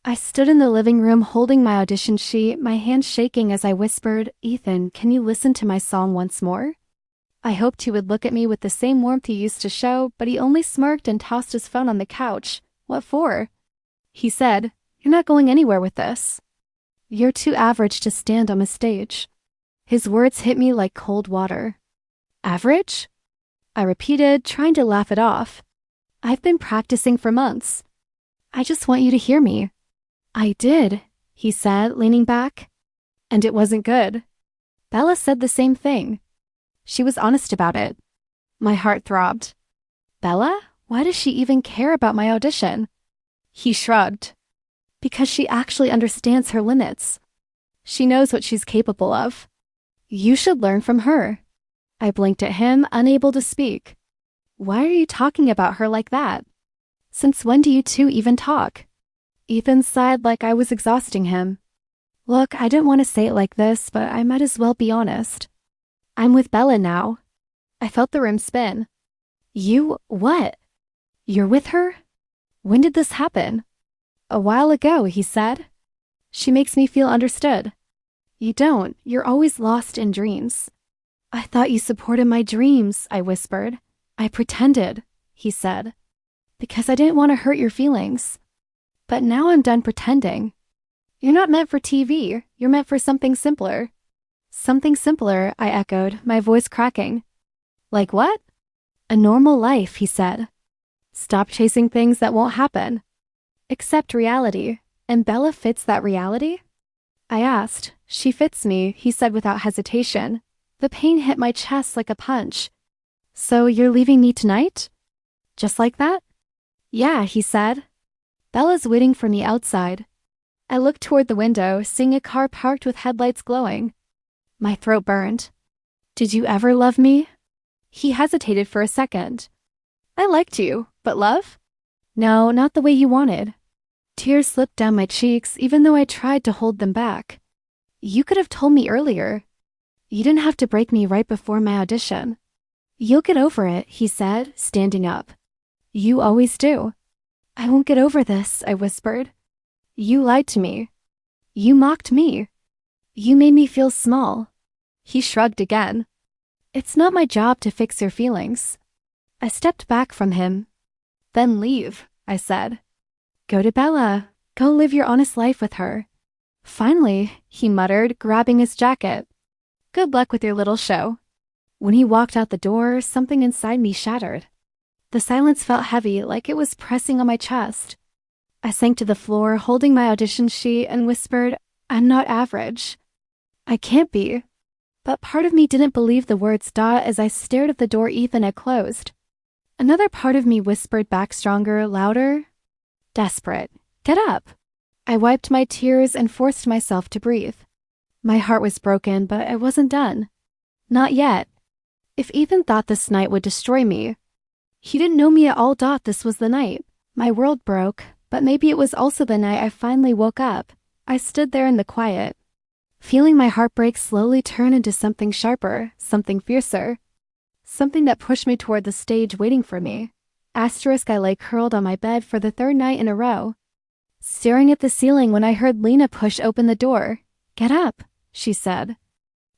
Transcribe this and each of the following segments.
I stood in the living room holding my audition sheet, my hands shaking as I whispered, "Ethan, can you listen to my song once more?" I hoped he would look at me with the same warmth he used to show, but he only smirked and tossed his phone on the couch. "What for?" He said, "You're not going anywhere with this. You're too average to stand on a stage." His words hit me like cold water. "Average?" I repeated, trying to laugh it off. "I've been practicing for months. I just want you to hear me." "I did," he said, leaning back. "And it wasn't good." Bella said the same thing. She was honest about it. My heart throbbed. "Bella? Why does she even care about my audition?" He shrugged. "Because she actually understands her limits. She knows what she's capable of. You should learn from her." I blinked at him, unable to speak. "Why are you talking about her like that? Since when do you two even talk?" Ethan sighed like I was exhausting him. "Look, I didn't want to say it like this, but I might as well be honest. I'm with Bella now." I felt the room spin. "You, what? You're with her? When did this happen?" "A while ago," he said. "She makes me feel understood." "You don't. You're always lost in dreams." "I thought you supported my dreams," I whispered. "I pretended," he said, "because I didn't want to hurt your feelings. But now I'm done pretending. You're not meant for TV. You're meant for something simpler." "Something simpler," I echoed, my voice cracking. "Like what?" "A normal life," he said. "Stop chasing things that won't happen. Accept reality. And Bella fits that reality?" I asked. "She fits me," he said without hesitation. The pain hit my chest like a punch. "So you're leaving me tonight?" "Just like that?" "Yeah," he said. "Bella's waiting for me outside." I looked toward the window, seeing a car parked with headlights glowing. My throat burned. "Did you ever love me?" He hesitated for a second. "I liked you, but love? No, not the way you wanted." Tears slipped down my cheeks, even though I tried to hold them back. "You could have told me earlier. You didn't have to break me right before my audition." "You'll get over it," he said, standing up. "You always do." "I won't get over this," I whispered. "You lied to me. You mocked me. You made me feel small." He shrugged again. "It's not my job to fix your feelings." I stepped back from him. "Then leave," I said. "Go to Bella. Go live your honest life with her." "Finally," he muttered, grabbing his jacket. "Good luck with your little show." When he walked out the door, something inside me shattered. The silence felt heavy, like it was pressing on my chest. I sank to the floor, holding my audition sheet, and whispered, "I'm not average. I can't be." But part of me didn't believe the words as I stared at the door Ethan had closed. Another part of me whispered back stronger, louder, desperate, "Get up." I wiped my tears and forced myself to breathe. My heart was broken, but I wasn't done. Not yet. If Ethan thought this night would destroy me, he didn't know me at all. This was the night. My world broke, but maybe it was also the night I finally woke up. I stood there in the quiet, feeling my heartbreak slowly turn into something sharper, something fiercer, something that pushed me toward the stage waiting for me. Asterisk, I lay curled on my bed for the third night in a row, staring at the ceiling when I heard Lena push open the door. "Get up," she said.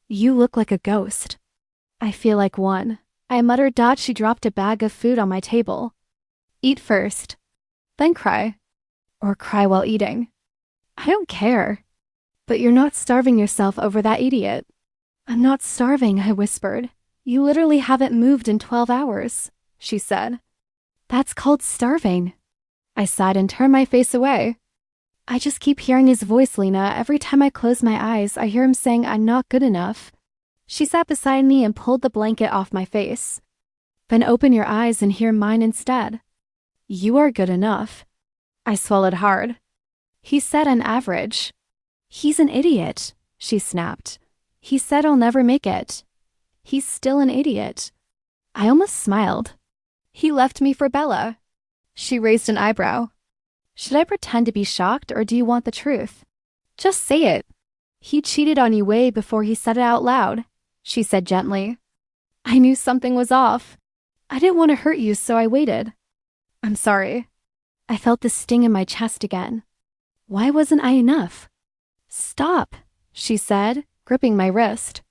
"You look like a ghost." "I feel like one," I muttered. She dropped a bag of food on my table. "Eat first, then cry. Or cry while eating." "I don't care." "But you're not starving yourself over that idiot." "I'm not starving," I whispered. "You literally haven't moved in 12 hours, she said. "That's called starving." I sighed and turned my face away. "I just keep hearing his voice, Lena. Every time I close my eyes, I hear him saying I'm not good enough." She sat beside me and pulled the blanket off my face. "Then open your eyes and hear mine instead. You are good enough." I swallowed hard. "He said I'm average." "He's an idiot," she snapped. "He said I'll never make it. He's still an idiot." I almost smiled. "He left me for Bella." She raised an eyebrow. "Should I pretend to be shocked, or do you want the truth?" "Just say it." "He cheated on you way before he said it out loud," she said gently. I knew something was off. I didn't want to hurt you, so I waited. "I'm sorry." I felt the sting in my chest again. Why wasn't I enough? Stop, she said, gripping my wrist.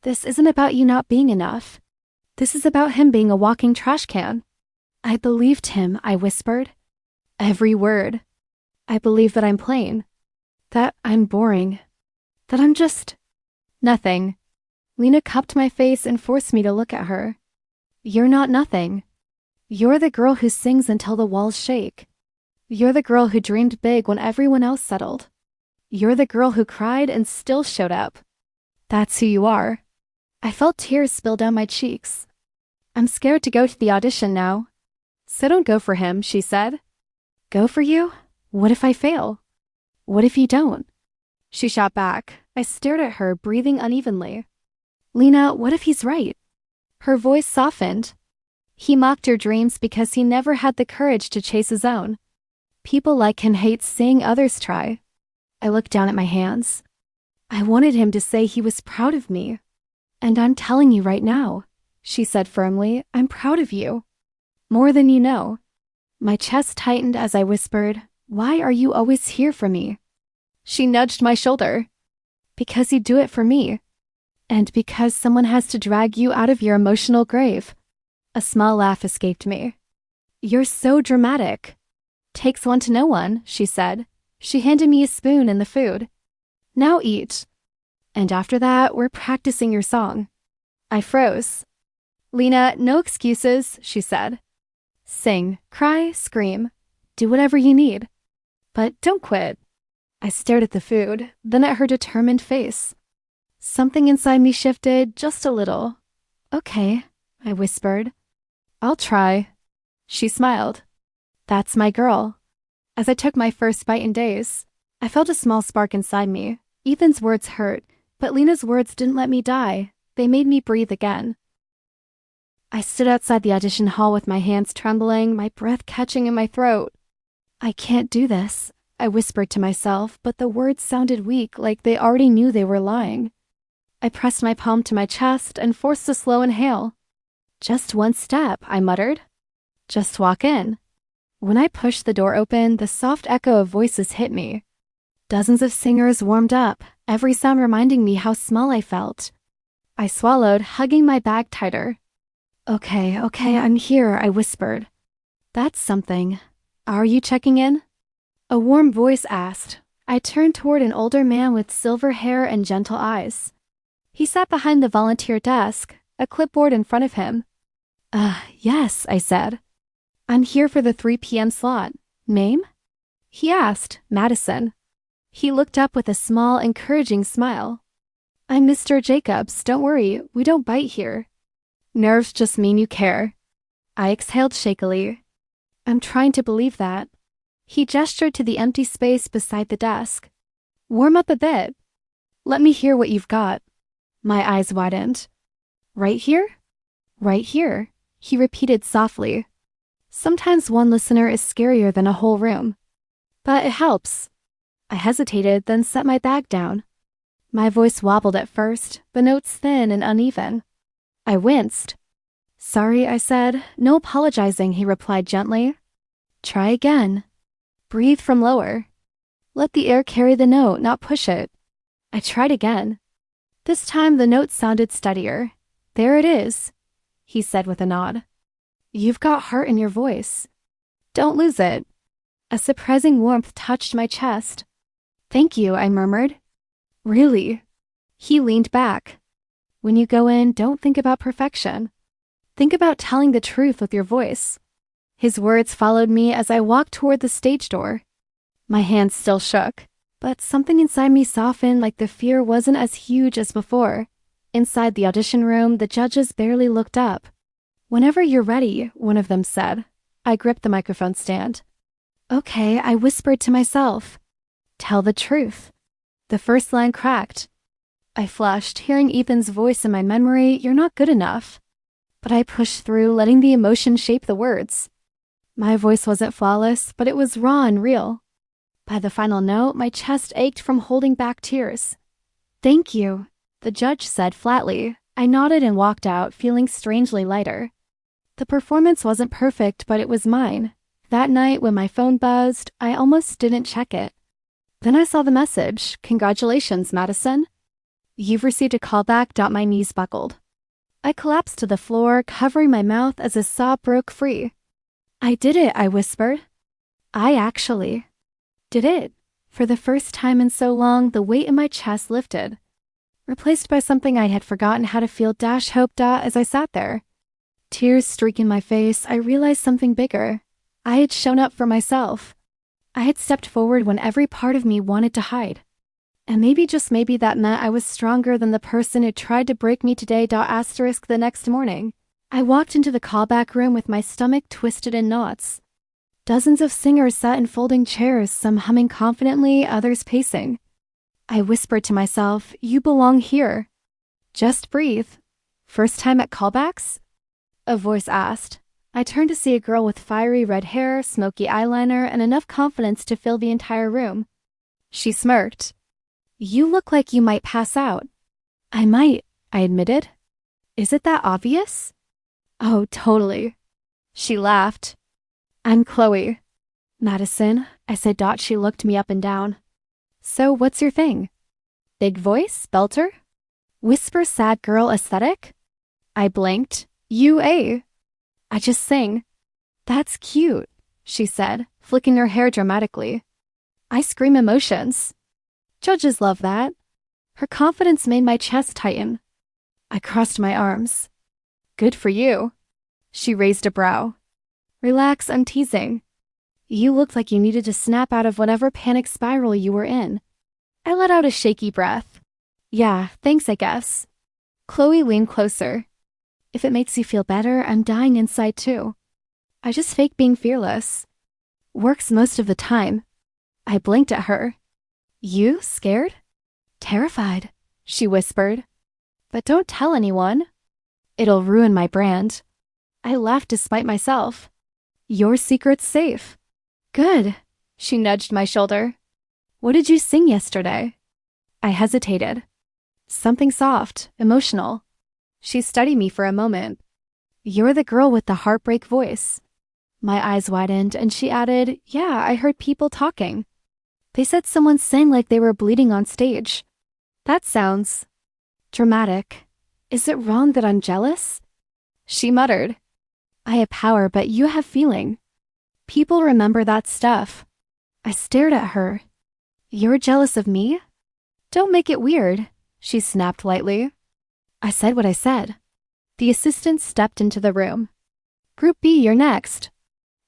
This isn't about you not being enough. This is about him being a walking trash can. I believed him, I whispered. Every word. I believe that I'm plain. That I'm boring. That I'm just nothing. Lena cupped my face and forced me to look at her. You're not nothing. You're the girl who sings until the walls shake. You're the girl who dreamed big when everyone else settled. You're the girl who cried and still showed up. That's who you are. I felt tears spill down my cheeks. I'm scared to go to the audition now. So don't go for him, she said. Go for you? What if I fail? What if you don't? She shot back. I stared at her, breathing unevenly. Lena, what if he's right? Her voice softened. He mocked your dreams because he never had the courage to chase his own. People like him hate seeing others try. I looked down at my hands. I wanted him to say he was proud of me. And I'm telling you right now, she said firmly, I'm proud of you. More than you know. My chest tightened as I whispered, why are you always here for me? She nudged my shoulder. Because you do it for me. And because someone has to drag you out of your emotional grave. A small laugh escaped me. You're so dramatic. Takes one to know one, she said. She handed me a spoon and the food. Now eat. And after that, we're practicing your song. I froze. Lena, no excuses, she said. Sing, cry, scream. Do whatever you need. But don't quit. I stared at the food, then at her determined face. Something inside me shifted just a little. Okay, I whispered. I'll try. She smiled. That's my girl. As I took my first bite in days, I felt a small spark inside me. Ethan's words hurt, but Lena's words didn't let me die. They made me breathe again. I stood outside the audition hall with my hands trembling, my breath catching in my throat. I can't do this, I whispered to myself, but the words sounded weak, like they already knew they were lying. I pressed my palm to my chest and forced a slow inhale. Just one step, I muttered. Just walk in. When I pushed the door open, the soft echo of voices hit me. Dozens of singers warmed up, every sound reminding me how small I felt. I swallowed, hugging my bag tighter. Okay, I'm here, I whispered. That's something. Are you checking in? A warm voice asked. I turned toward an older man with silver hair and gentle eyes. He sat behind the volunteer desk, a clipboard in front of him. Yes, I said. I'm here for the 3 p.m. slot. Name? He asked, Madison. He looked up with a small, encouraging smile. I'm Mr. Jacobs, don't worry, we don't bite here. Nerves just mean you care. I exhaled shakily. I'm trying to believe that. He gestured to the empty space beside the desk. Warm up a bit. Let me hear what you've got. My eyes widened. Right here? Right here, he repeated softly. Sometimes one listener is scarier than a whole room. But it helps. I hesitated, then set my bag down. My voice wobbled at first, the notes thin and uneven. I winced. Sorry, I said. No apologizing, he replied gently. Try again. Breathe from lower. Let the air carry the note, not push it. I tried again. This time the note sounded steadier. There it is, he said with a nod. You've got heart in your voice. Don't lose it. A surprising warmth touched my chest. Thank you, I murmured. Really? He leaned back. When you go in, don't think about perfection. Think about telling the truth with your voice. His words followed me as I walked toward the stage door. My hands still shook, but something inside me softened like the fear wasn't as huge as before. Inside the audition room, the judges barely looked up. Whenever you're ready, one of them said. I gripped the microphone stand. Okay, I whispered to myself. Tell the truth. The first line cracked. I flushed, hearing Ethan's voice in my memory, you're not good enough. But I pushed through, letting the emotion shape the words. My voice wasn't flawless, but it was raw and real. By the final note, my chest ached from holding back tears. Thank you, the judge said flatly. I nodded and walked out, feeling strangely lighter. The performance wasn't perfect, but it was mine. That night, when my phone buzzed, I almost didn't check it. Then I saw the message, "Congratulations, Madison. You've received a callback." My knees buckled. I collapsed to the floor, covering my mouth as a sob broke free. "I did it," I whispered. "I actually did it." For the first time in so long, the weight in my chest lifted, replaced by something I had forgotten how to feel. Hope. As I sat there, tears streaking my face, I realized something bigger. I had shown up for myself. I had stepped forward when every part of me wanted to hide. And maybe, just maybe, that meant I was stronger than the person who tried to break me today. The next morning, I walked into the callback room with my stomach twisted in knots. Dozens of singers sat in folding chairs, some humming confidently, others pacing. I whispered to myself, "You belong here. Just breathe." "First time at callbacks?" a voice asked. I turned to see a girl with fiery red hair, smoky eyeliner, and enough confidence to fill the entire room. She smirked. "You look like you might pass out." "I might," I admitted. "Is it that obvious?" "Oh, totally." She laughed. "I'm Chloe." "Madison," I said. She looked me up and down. "So what's your thing? Big voice, belter? Whisper sad girl aesthetic?" I blinked. I just sing." "That's cute," she said, flicking her hair dramatically. "I scream emotions. Judges love that." Her confidence made my chest tighten. I crossed my arms. "Good for you." She raised a brow. "Relax, I'm teasing. You looked like you needed to snap out of whatever panic spiral you were in." I let out a shaky breath. "Yeah, thanks, I guess." Chloe leaned closer. "If it makes you feel better, I'm dying inside too. I just fake being fearless. Works most of the time." I blinked at her. "You scared?" "Terrified," she whispered. "But don't tell anyone. It'll ruin my brand." I laughed despite myself. "Your secret's safe." "Good." She nudged my shoulder. "What did you sing yesterday?" I hesitated. "Something soft, emotional." She studied me for a moment. "You're the girl with the heartbreak voice." My eyes widened, and she added, "Yeah, I heard people talking. They said someone sang like they were bleeding on stage. That sounds dramatic. Is it wrong that I'm jealous?" She muttered, "I have power, but you have feeling. People remember that stuff." I stared at her. "You're jealous of me?" "Don't make it weird," she snapped lightly. I said what I said. The assistant stepped into the room. "Group B, you're next."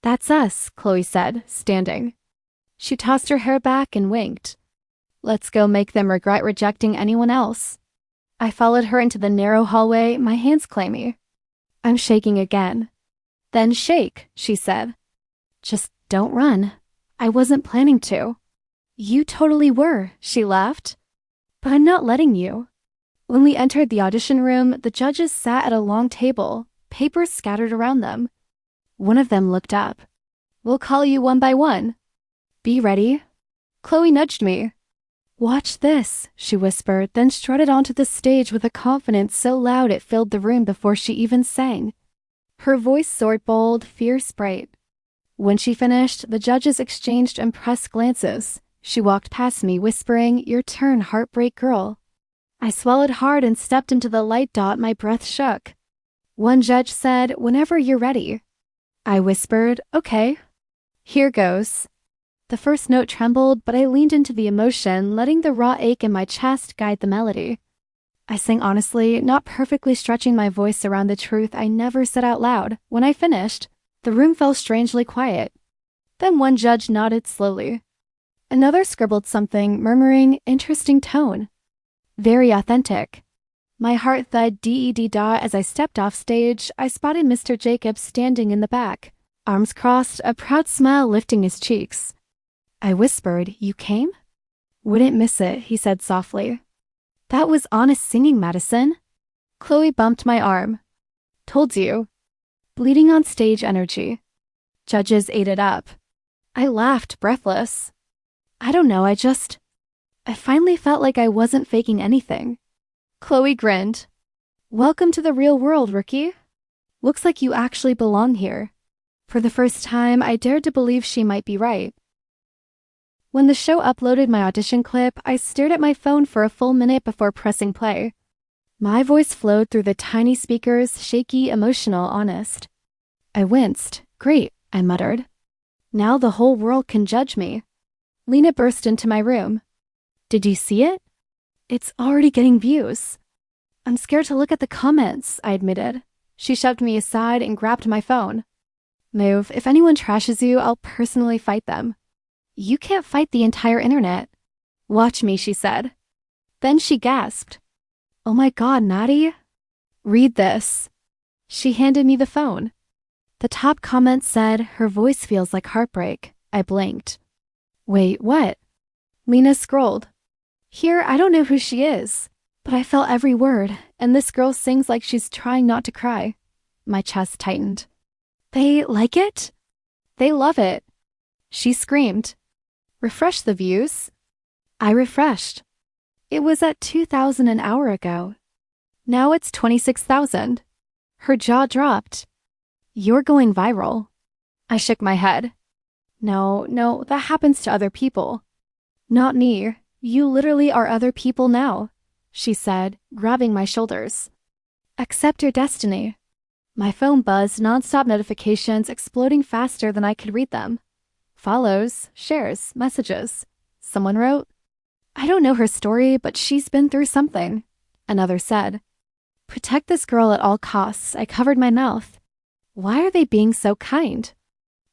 "That's us," Chloe said, standing. She tossed her hair back and winked. "Let's go make them regret rejecting anyone else." I followed her into the narrow hallway, my hands clammy. I'm shaking again. "Then shake," she said. "Just don't run." I wasn't planning to. "You totally were," she laughed. "But I'm not letting you." When we entered the audition room, the judges sat at a long table, papers scattered around them. One of them looked up. "We'll call you one by one. Be ready." Chloe nudged me. "Watch this," she whispered, then strutted onto the stage with a confidence so loud it filled the room before she even sang. Her voice soared bold, fierce, bright. When she finished, the judges exchanged impressed glances. She walked past me, whispering, "Your turn, Heartbreak girl." I swallowed hard and stepped into the light. My breath shook. One judge said, "Whenever you're ready." I whispered, "Okay." "Here goes." The first note trembled, but I leaned into the emotion, letting the raw ache in my chest guide the melody. I sang honestly, not perfectly stretching my voice around the truth I never said out loud. When I finished, the room fell strangely quiet. Then one judge nodded slowly. Another scribbled something, murmuring, "Interesting tone. Very authentic." My heart thud dee-dee-da as I stepped off stage. I spotted Mr. Jacobs standing in the back, arms crossed, a proud smile lifting his cheeks. I whispered, "You came?" "Wouldn't miss it," he said softly. "That was honest singing, Madison." Chloe bumped my arm. "Told you." Bleeding on stage energy. Judges ate it up. I laughed, breathless. I don't know, I finally felt like I wasn't faking anything. Chloe grinned. "Welcome to the real world, rookie. Looks like you actually belong here." For the first time, I dared to believe she might be right. When the show uploaded my audition clip, I stared at my phone for a full minute before pressing play. My voice flowed through the tiny speakers, shaky, emotional, honest. I winced. Great, I muttered. Now the whole world can judge me. Lena burst into my room. Did you see it? It's already getting views. I'm scared to look at the comments, I admitted. She shoved me aside and grabbed my phone. Move. If anyone trashes you, I'll personally fight them. You can't fight the entire internet. Watch me, she said. Then she gasped. Oh my God, Natty. Read this. She handed me the phone. The top comment said, her voice feels like heartbreak. I blinked. Wait, what? Lena scrolled. Here, I don't know who she is, but I felt every word, and this girl sings like she's trying not to cry. My chest tightened. They like it? They love it. She screamed. Refresh the views. I refreshed. It was at 2,000 an hour ago. Now it's 26,000. Her jaw dropped. You're going viral. I shook my head. No, that happens to other people. Not me. You literally are other people now, she said, grabbing my shoulders. Accept your destiny. My phone buzzed, nonstop notifications exploding faster than I could read them. Follows, shares, messages. Someone wrote, I don't know her story, but she's been through something. Another said, protect this girl at all costs. I covered my mouth. Why are they being so kind?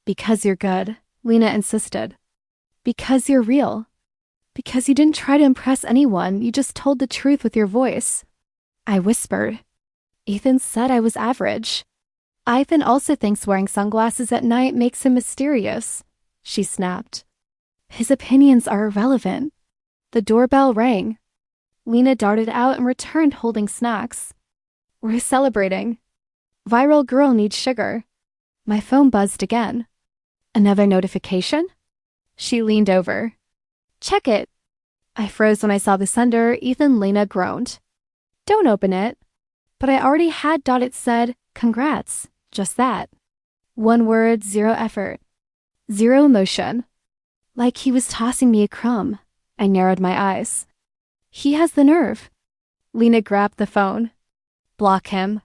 Because you're good, Lena insisted. Because you're real. Because you didn't try to impress anyone, you just told the truth with your voice. I whispered. Ethan said I was average. Ethan also thinks wearing sunglasses at night makes him mysterious, she snapped. His opinions are irrelevant. The doorbell rang. Lena darted out and returned holding snacks. We're celebrating. Viral girl needs sugar. My phone buzzed again. Another notification? She leaned over. Check it. I froze when I saw the sender. Ethan Lena groaned. Don't open it. But I already had. It said, congrats. Just that. One word, zero effort. Zero emotion. Like he was tossing me a crumb. I narrowed my eyes. He has the nerve. Lena grabbed the phone. Block him.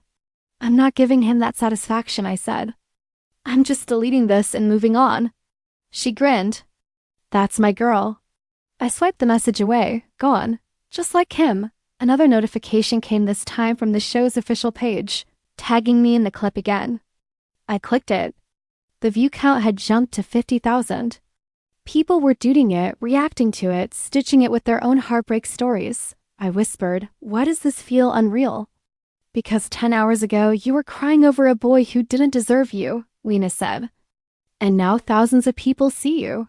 I'm not giving him that satisfaction, I said. I'm just deleting this and moving on. She grinned. That's my girl. I swiped the message away. Gone. Just like him. Another notification came this time from the show's official page, tagging me in the clip again. I clicked it. The view count had jumped to 50,000. People were duding it, reacting to it, stitching it with their own heartbreak stories. I whispered, why does this feel unreal? Because 10 hours ago, you were crying over a boy who didn't deserve you, Lena said. And now thousands of people see you.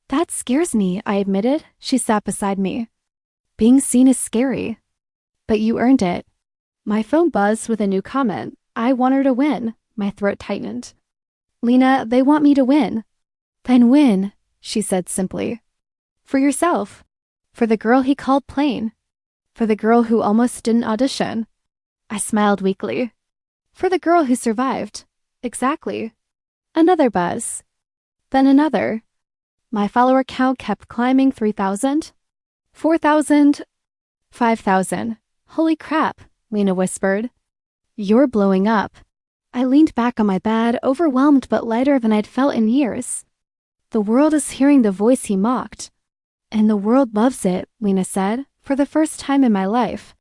That scares me, I admitted. She sat beside me. Being seen is scary. But you earned it. My phone buzzed with a new comment. I want her to win. My throat tightened. Lena, they want me to win. Then win, she said simply. For yourself. For the girl he called plain. For the girl who almost didn't audition. I smiled weakly. For the girl who survived. Exactly. Another buzz. Then another. My follower count kept climbing. 3,000. 4,000. 5,000. Holy crap, Lena whispered. You're blowing up. I leaned back on my bed, overwhelmed but lighter than I'd felt in years. The world is hearing the voice he mocked. And the world loves it, Lena said, for the first time in my life.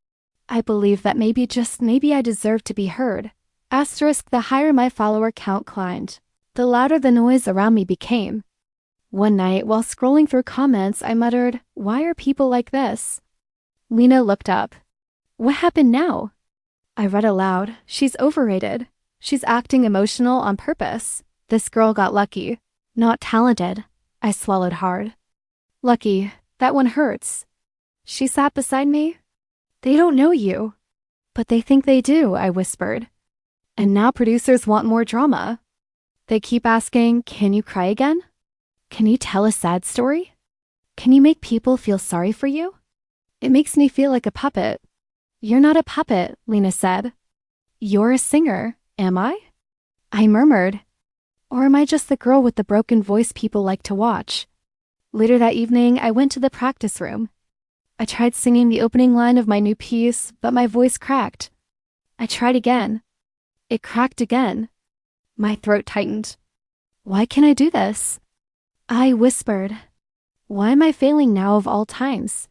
I believe that maybe, just maybe, I deserve to be heard. Asterisk, the higher my follower count climbed, the louder the noise around me became. One night, while scrolling through comments, I muttered, why are people like this? Lena looked up. What happened now? I read aloud, she's overrated. She's acting emotional on purpose. This girl got lucky. Not talented. I swallowed hard. Lucky. That one hurts. She sat beside me. They don't know you. But they think they do, I whispered. And now producers want more drama. They keep asking, can you cry again? Can you tell a sad story? Can you make people feel sorry for you? It makes me feel like a puppet. You're not a puppet, Lena said. You're a singer, am I? I murmured. Or am I just the girl with the broken voice people like to watch? Later that evening, I went to the practice room. I tried singing the opening line of my new piece, but my voice cracked. I tried again. It cracked again. My throat tightened. Why can't I do this? I whispered. Why am I failing now of all times?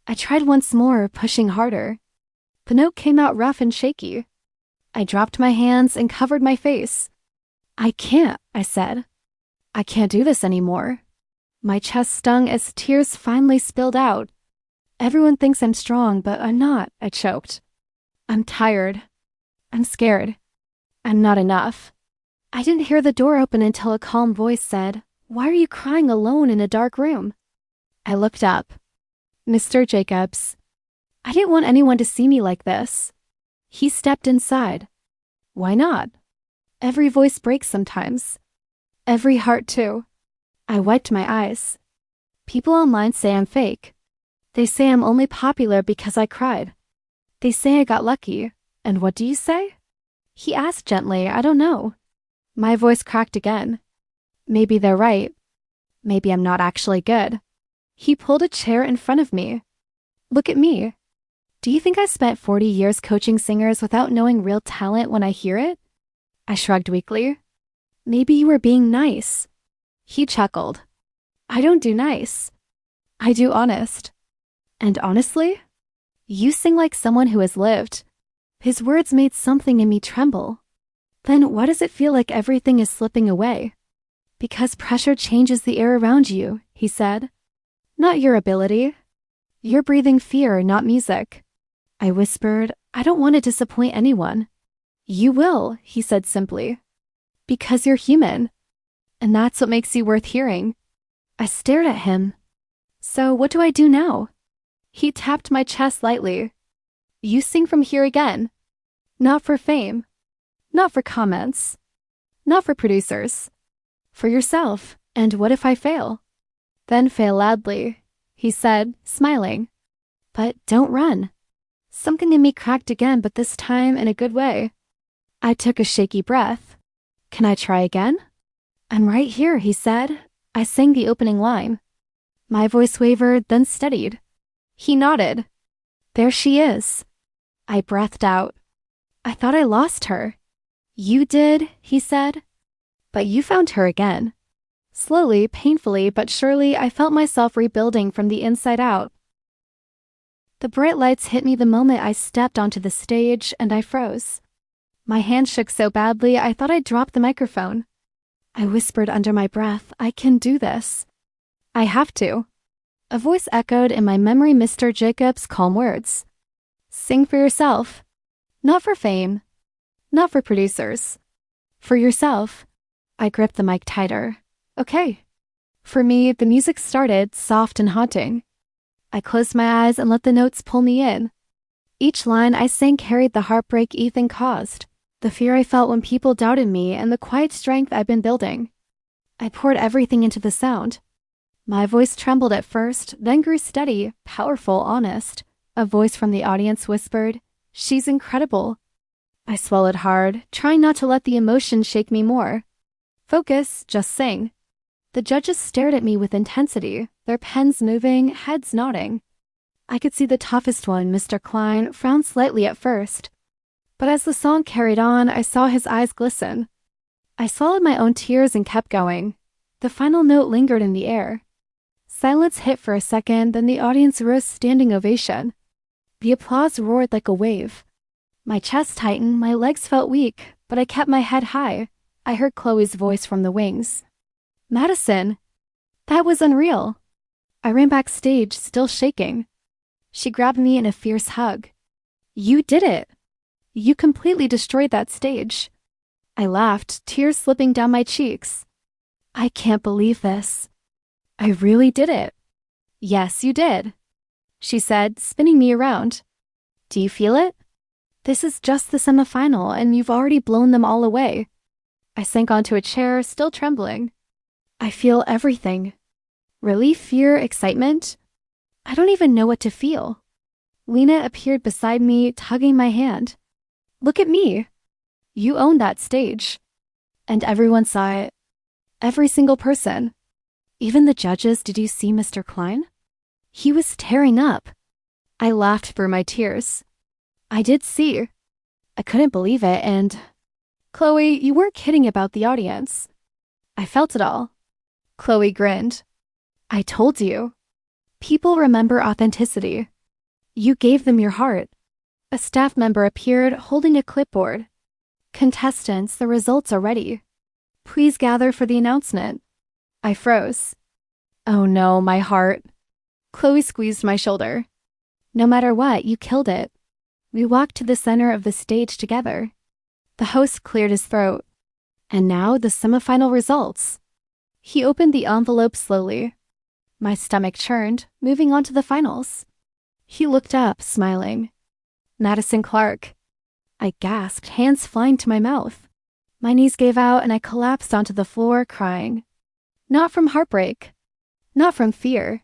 I tried once more, pushing harder. The note came out rough and shaky. I dropped my hands and covered my face. I can't, I said. I can't do this anymore. My chest stung as tears finally spilled out. Everyone thinks I'm strong, but I'm not, I choked. I'm tired. I'm scared. I'm not enough. I didn't hear the door open until a calm voice said, "Why are you crying alone in a dark room?" I looked up. Mr. Jacobs. I didn't want anyone to see me like this. He stepped inside. Why not? Every voice breaks sometimes. Every heart too. I wiped my eyes. People online say I'm fake. They say I'm only popular because I cried. They say I got lucky. And what do you say? He asked gently, I don't know. My voice cracked again. Maybe they're right. Maybe I'm not actually good. He pulled a chair in front of me. Look at me. Do you think I spent 40 years coaching singers without knowing real talent when I hear it? I shrugged weakly. Maybe you were being nice. He chuckled. I don't do nice. I do honest. And honestly? You sing like someone who has lived. His words made something in me tremble. Then why does it feel like everything is slipping away? Because pressure changes the air around you, he said. Not your ability. You're breathing fear, not music. I whispered, I don't want to disappoint anyone. You will, he said simply. Because you're human. And that's what makes you worth hearing. I stared at him. So what do I do now? He tapped my chest lightly. You sing from here again. Not for fame. Not for comments. Not for producers. For yourself. And what if I fail? Then fail loudly, he said, smiling. But don't run. Something in me cracked again, but this time in a good way. I took a shaky breath. Can I try again? I'm right here, he said. I sang the opening line. My voice wavered, then steadied. He nodded. There she is. I breathed out. I thought I lost her. You did, he said. But you found her again. Slowly, painfully, but surely, I felt myself rebuilding from the inside out. The bright lights hit me the moment I stepped onto the stage, and I froze. My hand shook so badly I thought I'd drop the microphone. I whispered under my breath, I can do this. I have to. A voice echoed in my memory Mr. Jacobs' calm words. Sing for yourself. Not for fame. Not for producers. For yourself. I gripped the mic tighter. Okay. For me, the music started, soft and haunting. I closed my eyes and let the notes pull me in. Each line I sang carried the heartbreak Ethan caused, the fear I felt when people doubted me, and the quiet strength I'd been building. I poured everything into the sound. My voice trembled at first, then grew steady, powerful, honest. A voice from the audience whispered, She's incredible. I swallowed hard, trying not to let the emotion shake me more. Focus, just sing. The judges stared at me with intensity, their pens moving, heads nodding. I could see the toughest one, Mr. Klein, frown slightly at first. But as the song carried on, I saw his eyes glisten. I swallowed my own tears and kept going. The final note lingered in the air. Silence hit for a second, then the audience rose standing ovation. The applause roared like a wave. My chest tightened, my legs felt weak, but I kept my head high. I heard Chloe's voice from the wings. Madison! That was unreal. I ran backstage, still shaking. She grabbed me in a fierce hug. You did it. You completely destroyed that stage. I laughed, tears slipping down my cheeks. I can't believe this. I really did it. Yes, you did, she said, spinning me around. Do you feel it? This is just the semifinal, and you've already blown them all away. I sank onto a chair, still trembling. I feel everything. Relief, fear, excitement. I don't even know what to feel. Lena appeared beside me, tugging my hand. Look at me. You owned that stage. And everyone saw it. Every single person. Even the judges, did you see Mr. Klein? He was tearing up. I laughed through my tears. I did see. I couldn't believe it, and... Chloe, you weren't kidding about the audience. I felt it all. Chloe grinned. I told you. People remember authenticity. You gave them your heart. A staff member appeared holding a clipboard. Contestants, the results are ready. Please gather for the announcement. I froze. Oh no, my heart. Chloe squeezed my shoulder. No matter what, you killed it. We walked to the center of the stage together. The host cleared his throat. And now the semifinal results. He opened the envelope slowly. My stomach churned, moving on to the finals. He looked up, smiling. Madison Clark. I gasped, hands flying to my mouth. My knees gave out and I collapsed onto the floor, crying. Not from heartbreak. Not from fear.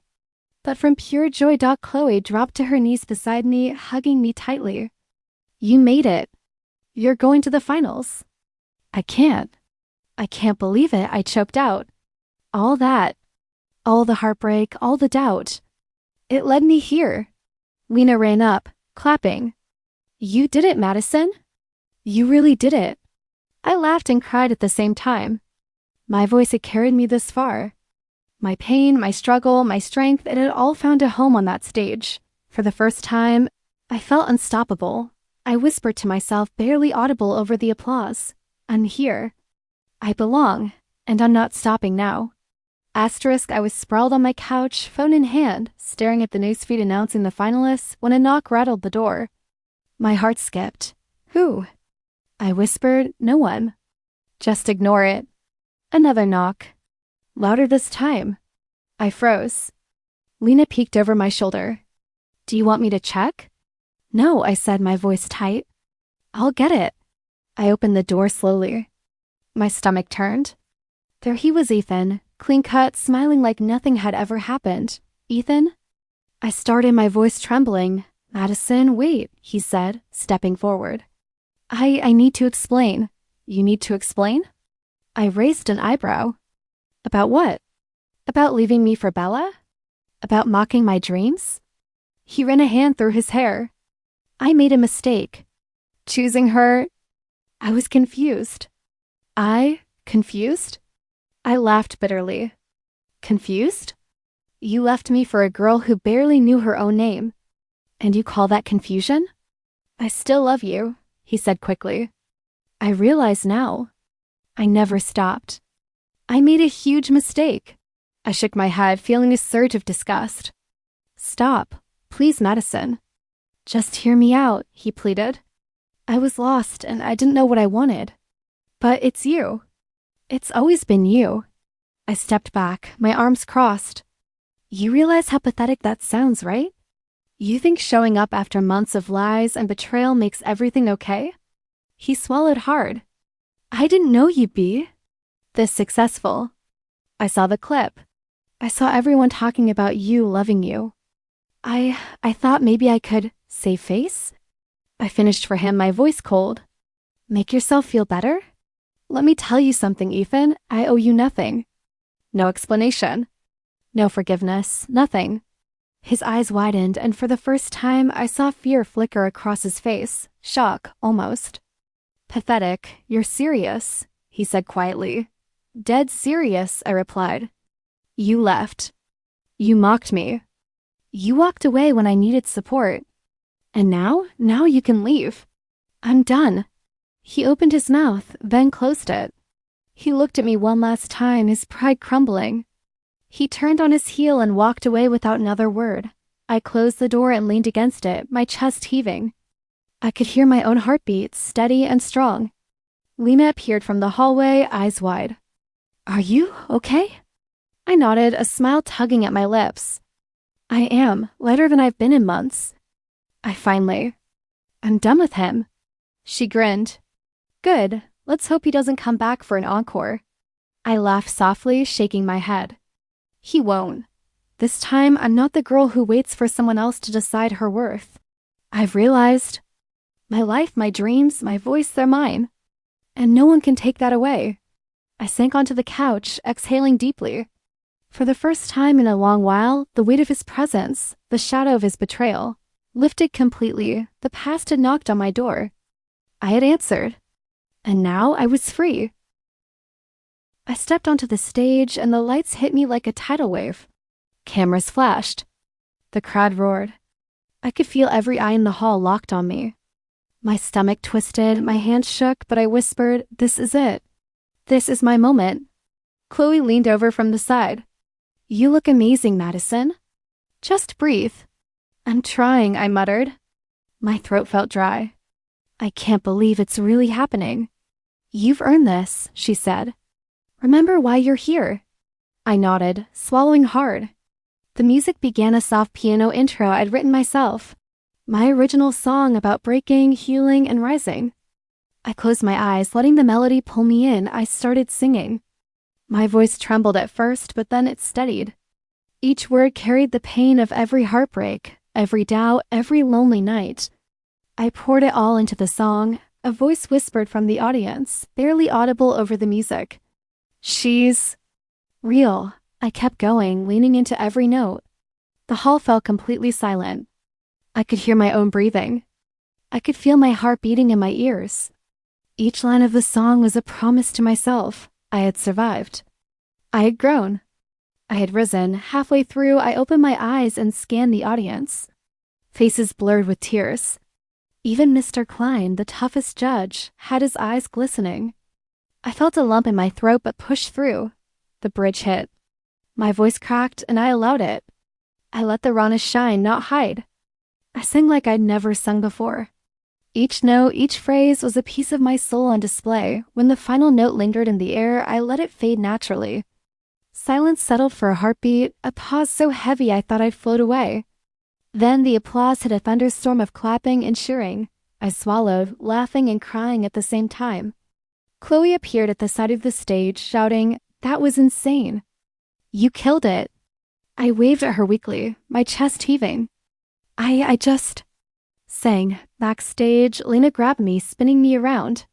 But from pure joy. Chloe dropped to her knees beside me, hugging me tightly. You made it. You're going to the finals. I can't believe it, I choked out. All that. All the heartbreak, all the doubt. It led me here. Lena ran up, clapping. You did it, Madison. You really did it. I laughed and cried at the same time. My voice had carried me this far. My pain, my struggle, my strength, it had all found a home on that stage. For the first time, I felt unstoppable. I whispered to myself, barely audible over the applause. I'm here. I belong, and I'm not stopping now. Asterisk, I was sprawled on my couch, phone in hand, staring at the newsfeed announcing the finalists when a knock rattled the door. My heart skipped. Who? I whispered, no one. Just ignore it. Another knock. Louder this time. I froze. Lena peeked over my shoulder. Do you want me to check? No, I said, my voice tight. I'll get it. I opened the door slowly. My stomach turned. There he was, Ethan, clean-cut, smiling like nothing had ever happened. Ethan? I started, my voice trembling. Madison, wait, he said, stepping forward. I need to explain. You need to explain? I raised an eyebrow. About what? About leaving me for Bella? About mocking my dreams? He ran a hand through his hair. I made a mistake. Choosing her, I was confused. Confused? I laughed bitterly. Confused? You left me for a girl who barely knew her own name. And you call that confusion? I still love you, he said quickly. I realize now. I never stopped. I made a huge mistake. I shook my head, feeling a surge of disgust. Stop, please, Madison. Just hear me out, he pleaded. I was lost and I didn't know what I wanted. But it's you. It's always been you. I stepped back, my arms crossed. You realize how pathetic that sounds, right? You think showing up after months of lies and betrayal makes everything okay? He swallowed hard. I didn't know you'd be this successful. I saw the clip. I saw everyone talking about you loving you. I thought maybe I could save face? I finished for him, my voice cold. Make yourself feel better? Let me tell you something, Ethan. I owe you nothing. No explanation. No forgiveness. Nothing. His eyes widened, and for the first time, I saw fear flicker across his face. Shock, almost. Pathetic. You're serious, he said quietly. Dead serious, I replied. You left. You mocked me. You walked away when I needed support. And now you can leave. I'm done. He opened his mouth, then closed it. He looked at me one last time, his pride crumbling. He turned on his heel and walked away without another word. I closed the door and leaned against it, my chest heaving. I could hear my own heartbeat, steady and strong. Lena appeared from the hallway, eyes wide. Are you okay? I nodded, a smile tugging at my lips. I am, lighter than I've been in months. I'm done with him. She grinned. Good, let's hope he doesn't come back for an encore. I laughed softly, shaking my head. He won't. This time, I'm not the girl who waits for someone else to decide her worth. I've realized my life, my dreams, my voice, they're mine. And no one can take that away. I sank onto the couch, exhaling deeply. For the first time in a long while, the weight of his presence, the shadow of his betrayal, lifted completely. The past had knocked on my door. I had answered. And now I was free. I stepped onto the stage and the lights hit me like a tidal wave. Cameras flashed. The crowd roared. I could feel every eye in the hall locked on me. My stomach twisted, my hands shook, but I whispered, "This is it. This is my moment." Chloe leaned over from the side. "You look amazing, Madison. Just breathe." "I'm trying," I muttered. My throat felt dry. "I can't believe it's really happening." "You've earned this," she said. "Remember why you're here." I nodded, swallowing hard. The music began, a soft piano intro I'd written myself. My original song about breaking, healing, and rising. I closed my eyes, letting the melody pull me in. I started singing. My voice trembled at first, but then it steadied. Each word carried the pain of every heartbreak, every doubt, every lonely night. I poured it all into the song. A voice whispered from the audience, barely audible over the music. "She's real." I kept going, leaning into every note. The hall fell completely silent. I could hear my own breathing. I could feel my heart beating in my ears. Each line of the song was a promise to myself. I had survived. I had grown. I had risen. Halfway through, I opened my eyes and scanned the audience. Faces blurred with tears. Even Mr. Klein, the toughest judge, had his eyes glistening. I felt a lump in my throat but pushed through. The bridge hit. My voice cracked and I allowed it. I let the rawness shine, not hide. I sang like I'd never sung before. Each note, each phrase was a piece of my soul on display. When the final note lingered in the air, I let it fade naturally. Silence settled for a heartbeat, a pause so heavy I thought I'd float away. Then the applause hit, a thunderstorm of clapping and cheering. I swallowed, laughing and crying at the same time. Chloe appeared at the side of the stage, shouting, "That was insane. You killed it." I waved at her weakly, my chest heaving. I just sang. Backstage, Lena grabbed me, spinning me around.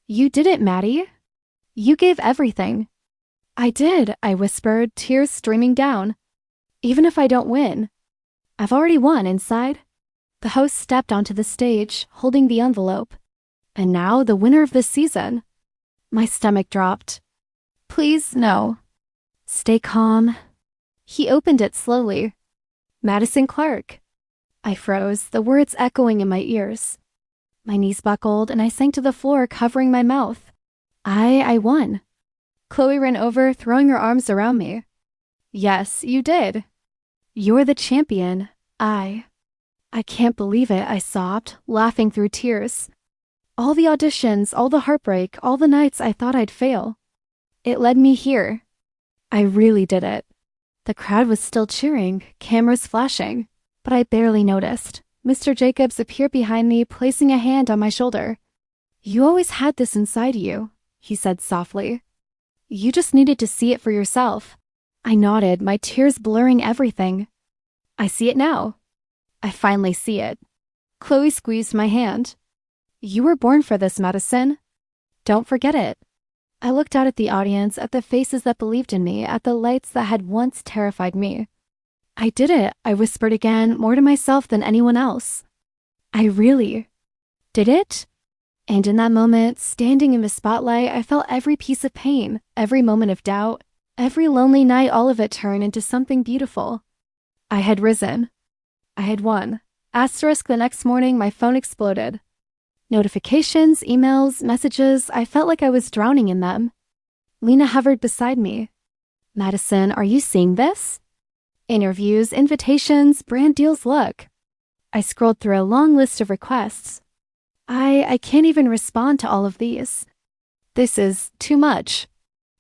"You did it, Maddie. You gave everything." "I did," I whispered, tears streaming down. "Even if I don't win, I've already won inside." The host stepped onto the stage, holding the envelope. "And now the winner of this season." My stomach dropped. "Please, no." "Stay calm." He opened it slowly. "Madison Clark." I froze, the words echoing in my ears. My knees buckled and I sank to the floor, covering my mouth. I won. Chloe ran over, throwing her arms around me. "Yes, you did. You're the champion. I can't believe it," I sobbed, laughing through tears. All the auditions, all the heartbreak, all the nights I thought I'd fail. It led me here. I really did it. The crowd was still cheering, cameras flashing, but I barely noticed. Mr. Jacobs appeared behind me, placing a hand on my shoulder. "You always had this inside you," he said softly. "You just needed to see it for yourself." I nodded, my tears blurring everything. "I see it now. I finally see it." Chloe squeezed my hand. "You were born for this, Madison. Don't forget it." I looked out at the audience, at the faces that believed in me, at the lights that had once terrified me. "I did it," I whispered again, more to myself than anyone else. "I really did it?" And in that moment, standing in the spotlight, I felt every piece of pain, every moment of doubt, every lonely night, all of it turn into something beautiful. I had risen. I had won. Asterisk, the next morning, my phone exploded. Notifications, emails, messages, I felt like I was drowning in them. Lena hovered beside me. "Madison, are you seeing this?" Interviews, invitations, brand deals, look. I scrolled through a long list of requests. I can't even respond to all of these. This is too much.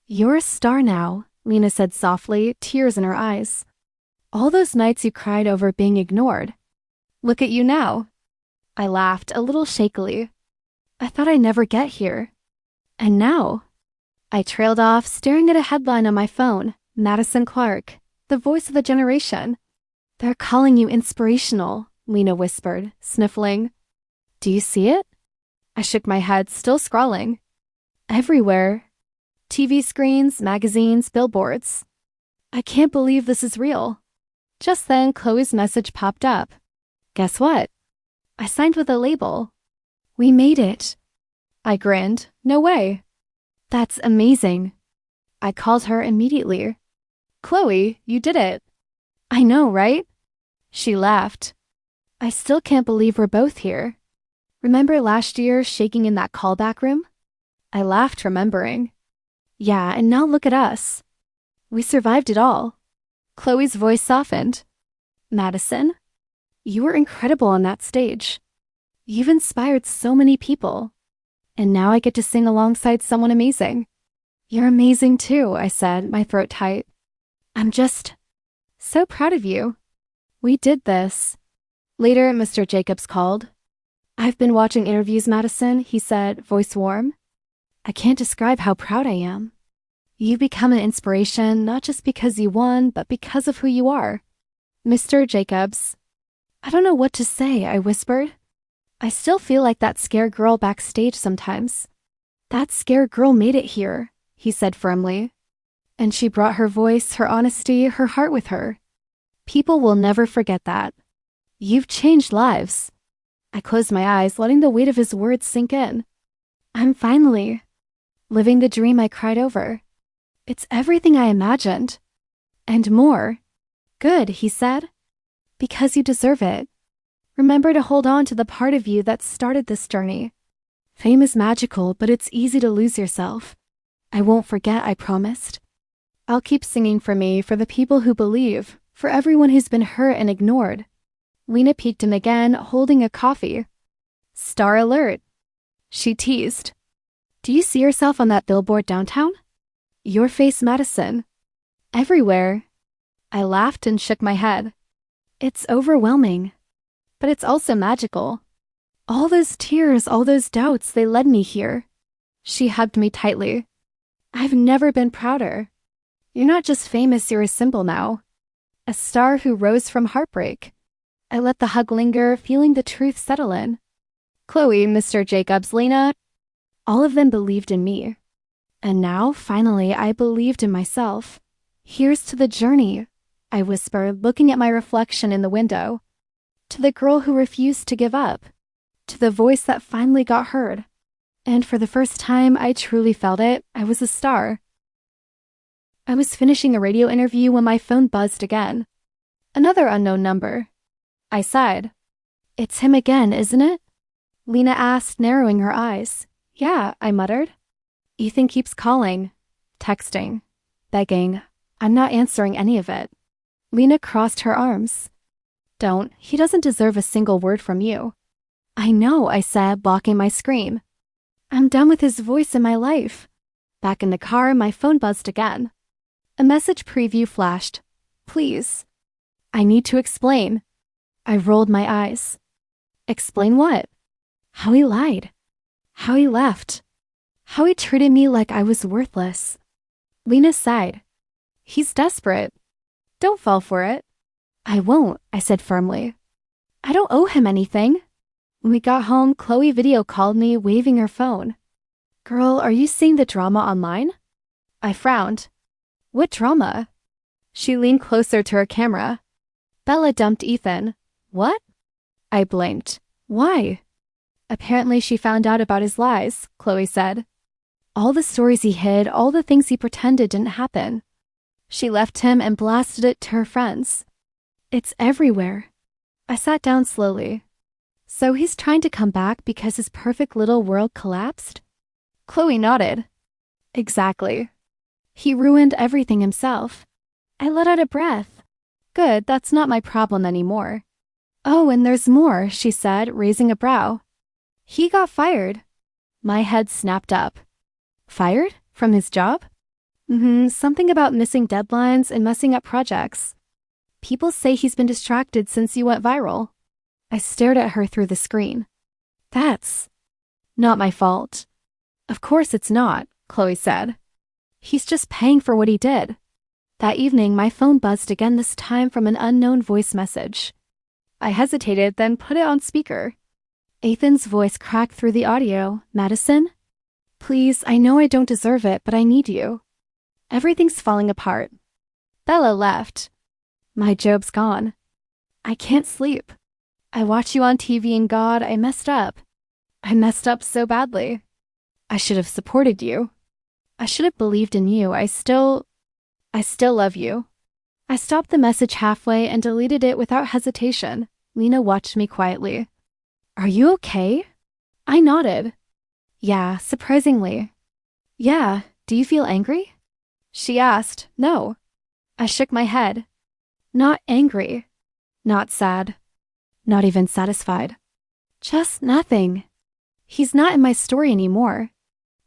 "You're a star now," Lena said softly, tears in her eyes. "All those nights you cried over being ignored. Look at you now." I laughed, a little shakily. "I thought I'd never get here. And now?" I trailed off, staring at a headline on my phone. "Madison Clark, the voice of the generation." "They're calling you inspirational," Lena whispered, sniffling. "Do you see it?" I shook my head, still scrawling. "Everywhere. TV screens, magazines, billboards. I can't believe this is real. Just then, Chloe's message popped up. Guess what? I signed with a label. We made it. I grinned. No way. That's amazing. I called her immediately. Chloe, you did it. I know, right? She laughed. I still can't believe we're both here. Remember last year shaking in that callback room? I laughed, remembering. Yeah, and now look at us. We survived it all. Chloe's voice softened. Madison, you were incredible on that stage. You've inspired so many people. And now I get to sing alongside someone amazing. You're amazing too, I said, my throat tight. I'm just so proud of you. We did this. Later, Mr. Jacobs called. I've been watching interviews, Madison, he said, voice warm. I can't describe how proud I am. You've become an inspiration, not just because you won, but because of who you are. Mr. Jacobs. I don't know what to say, I whispered. I still feel like that scared girl backstage sometimes. That scared girl made it here, he said firmly. And she brought her voice, her honesty, her heart with her. People will never forget that. You've changed lives. I closed my eyes, letting the weight of his words sink in. I'm finally living the dream I cried over. It's everything I imagined. And more. Good, he said. Because you deserve it. Remember to hold on to the part of you that started this journey. Fame is magical, but it's easy to lose yourself. I won't forget, I promised. I'll keep singing for me, for the people who believe, for everyone who's been hurt and ignored. Lena peeked him again, holding a coffee. Star alert. She teased. Do you see yourself on that billboard downtown? Your face, Madison. Everywhere. I laughed and shook my head. It's overwhelming. But it's also magical. All those tears, all those doubts, they led me here. She hugged me tightly. I've never been prouder. You're not just famous, you're a symbol now. A star who rose from heartbreak. I let the hug linger, feeling the truth settle in. Chloe, Mr. Jacobs, Lena, all of them believed in me. And now, finally, I believed in myself. Here's to the journey, I whispered, looking at my reflection in the window. To the girl who refused to give up. To the voice that finally got heard. And for the first time, I truly felt it. I was a star. I was finishing a radio interview when my phone buzzed again. Another unknown number. I sighed. It's him again, isn't it? Lena asked, narrowing her eyes. Yeah, I muttered. Ethan keeps calling, texting, begging. I'm not answering any of it. Lena crossed her arms. Don't. He doesn't deserve a single word from you. I know, I said, blocking my scream. I'm done with his voice in my life. Back in the car, my phone buzzed again. A message preview flashed. Please. I need to explain. I rolled my eyes. Explain what? How he lied. How he left. How he treated me like I was worthless. Lena sighed. He's desperate. Don't fall for it. I won't, I said firmly. I don't owe him anything. When we got home, Chloe video called me, waving her phone. Girl, are you seeing the drama online? I frowned. What drama? She leaned closer to her camera. Bella dumped Ethan. What? I blinked. Why? Apparently she found out about his lies, Chloe said. All the stories he hid, all the things he pretended didn't happen. She left him and blasted it to her friends. It's everywhere. I sat down slowly. So he's trying to come back because his perfect little world collapsed? Chloe nodded. Exactly. He ruined everything himself. I let out a breath. Good, that's not my problem anymore. Oh, and there's more, she said, raising a brow. He got fired. My head snapped up. Fired? From his job? Something about missing deadlines and messing up projects. People say he's been distracted since you went viral. I stared at her through the screen. That's not my fault. Of course it's not, Chloe said. He's just paying for what he did. That evening, my phone buzzed again, this time from an unknown voice message. I hesitated, then put it on speaker. Ethan's voice cracked through the audio. Madison? Please, I know I don't deserve it, but I need you. Everything's falling apart. Bella left. My Job's gone. I can't sleep. I watch you on TV and God, I messed up. I messed up so badly. I should have supported you. I should have believed in you. I still love you. I stopped the message halfway and deleted it without hesitation. Lena watched me quietly. Are you okay? I nodded. Yeah, surprisingly. Yeah, do you feel angry? She asked. No. I shook my head. Not angry. Not sad. Not even satisfied. Just nothing. He's not in my story anymore.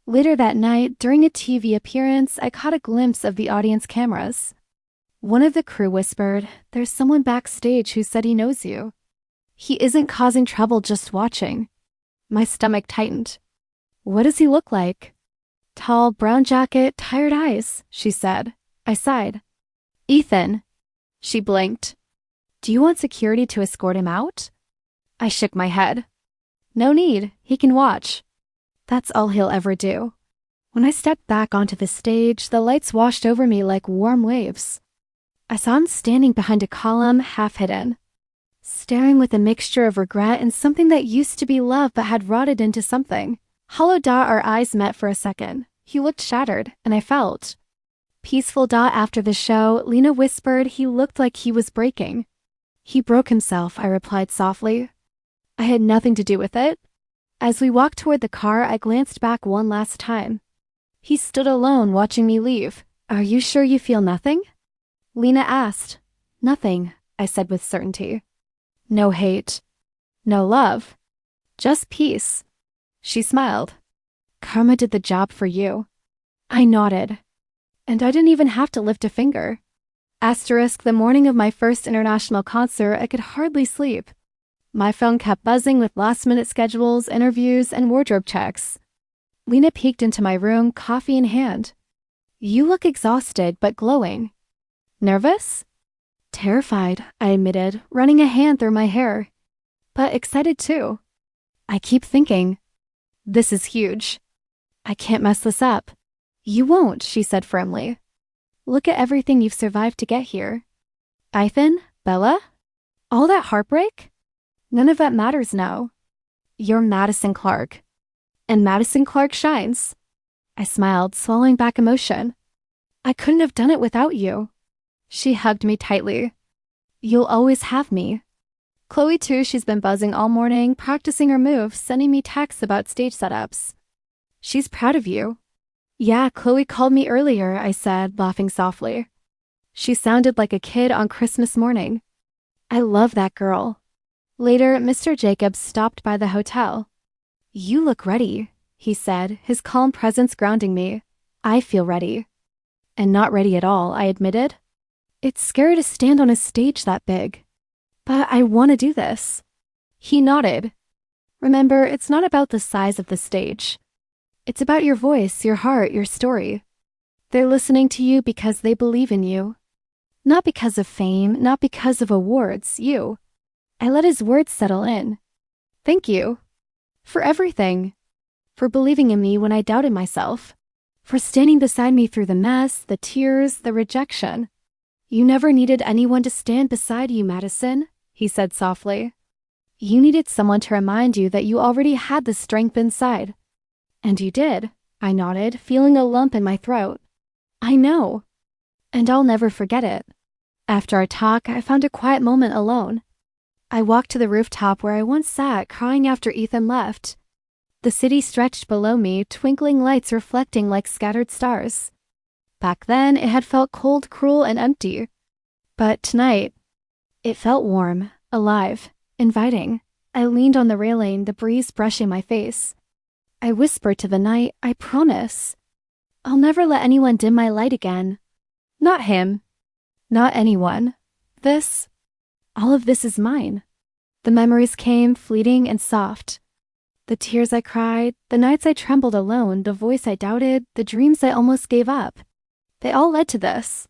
Later that night, during a TV appearance, I caught a glimpse of the audience cameras. One of the crew whispered, "There's someone backstage who said he knows you. He isn't causing trouble just watching." My stomach tightened. What does he look like? Tall, brown jacket, tired eyes, she said. I sighed. Ethan. She blinked. Do you want security to escort him out? I shook my head. No need, he can watch. That's all he'll ever do. When I stepped back onto the stage, the lights washed over me like warm waves. I saw him standing behind a column, half hidden, staring with a mixture of regret and something that used to be love but had rotted into something. Hollow Dot, our eyes met for a second. He looked shattered, and I felt. Peaceful Dot, after the show, Lena whispered he looked like he was breaking. He broke himself, I replied softly. I had nothing to do with it. As we walked toward the car, I glanced back one last time. He stood alone, watching me leave. Are you sure you feel nothing? Lena asked. Nothing, I said with certainty. No hate. No love. Just peace. She smiled. Karma did the job for you. I nodded. And I didn't even have to lift a finger. Asterisk, the morning of my first international concert, I could hardly sleep. My phone kept buzzing with last-minute schedules, interviews, and wardrobe checks. Lena peeked into my room, coffee in hand. You look exhausted, but glowing. Nervous? Terrified, I admitted, running a hand through my hair. But excited too. I keep thinking, this is huge. I can't mess this up. You won't, she said firmly. Look at everything you've survived to get here. Ethan, Bella, all that heartbreak? None of that matters now. You're Madison Clark. And Madison Clark shines. I smiled, swallowing back emotion. I couldn't have done it without you. She hugged me tightly. You'll always have me. Chloe too, she's been buzzing all morning, practicing her moves, sending me texts about stage setups. She's proud of you. Yeah, Chloe called me earlier, I said, laughing softly. She sounded like a kid on Christmas morning. I love that girl. Later, Mr. Jacobs stopped by the hotel. You look ready, he said, his calm presence grounding me. I feel ready. And not ready at all, I admitted. It's scary to stand on a stage that big. But I want to do this. He nodded. Remember, it's not about the size of the stage. It's about your voice, your heart, your story. They're listening to you because they believe in you. Not because of fame, not because of awards, you. I let his words settle in. Thank you. For everything. For believing in me when I doubted myself. For standing beside me through the mess, the tears, the rejection. You never needed anyone to stand beside you, Madison, he said softly. You needed someone to remind you that you already had the strength inside. And you did, I nodded, feeling a lump in my throat. I know. And I'll never forget it. After our talk, I found a quiet moment alone. I walked to the rooftop where I once sat, crying after Ethan left. The city stretched below me, twinkling lights reflecting like scattered stars. Back then, it had felt cold, cruel, and empty. But tonight, it felt warm, alive, inviting. I leaned on the railing, the breeze brushing my face. I whispered to the night, I promise. I'll never let anyone dim my light again. Not him. Not anyone. This. All of this is mine. The memories came, fleeting and soft. The tears I cried, the nights I trembled alone, the voice I doubted, the dreams I almost gave up. They all led to this.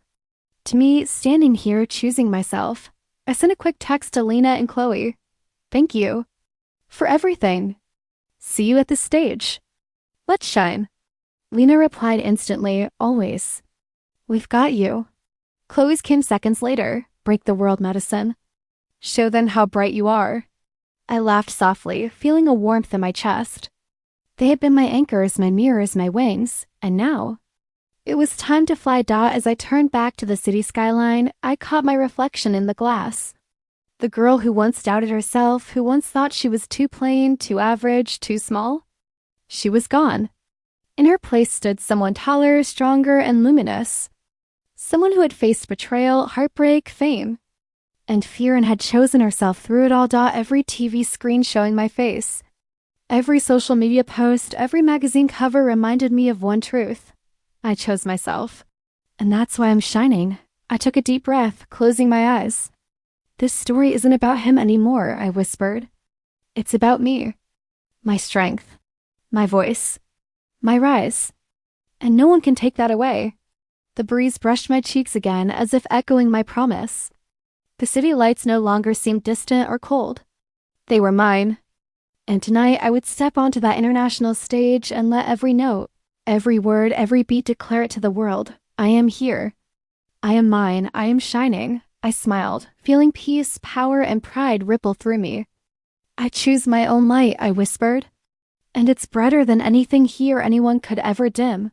To me, standing here, choosing myself. I sent a quick text to Lena and Chloe. Thank you. For everything. See you at the stage. Let's shine. Lena replied instantly, always. We've got you. Chloe's came seconds later. Break the world medicine. Show them how bright you are. I laughed softly, feeling a warmth in my chest. They had been my anchors, my mirrors, my wings, and now it was time to fly. As I turned back to the city skyline, I caught my reflection in the glass. The girl who once doubted herself, who once thought she was too plain, too average, too small. She was gone. In her place stood someone taller, stronger, and luminous. Someone who had faced betrayal, heartbreak, fame, and fear, and had chosen herself through it all. Every TV screen showing my face, every social media post, every magazine cover reminded me of one truth. I chose myself. And that's why I'm shining. I took a deep breath, closing my eyes. This story isn't about him anymore, I whispered. It's about me. My strength. My voice. My rise. And no one can take that away. The breeze brushed my cheeks again, as if echoing my promise. The city lights no longer seemed distant or cold. They were mine. And tonight I would step onto that international stage and let every note, every word, every beat declare it to the world. I am here. I am mine. I am shining. I smiled, feeling peace, power, and pride ripple through me. I choose my own light, I whispered. And it's brighter than anything here anyone could ever dim.